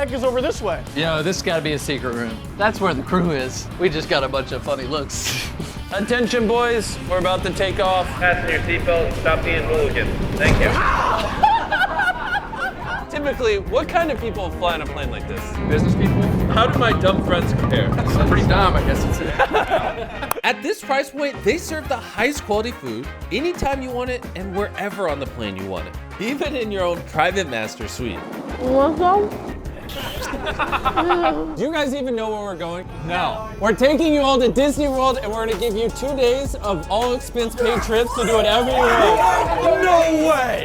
heck is over this way? Yo, this has got to be a secret room. That's where the crew is. We just got a bunch of funny looks. Attention, boys. We're about to take off. Fasten your seatbelt and stop being hooligans. Thank you. Typically, what kind of people fly on a plane like this? Business people? How do my dumb friends compare? Pretty dumb, I guess it's At this price point, they serve the highest quality food anytime you want it and wherever on the plane you want it. Even in your own private master suite. Do you guys even know where we're going? No. We're taking you all to Disney World, and we're gonna give you 2 days of all expense paid trips to do whatever you want. No way!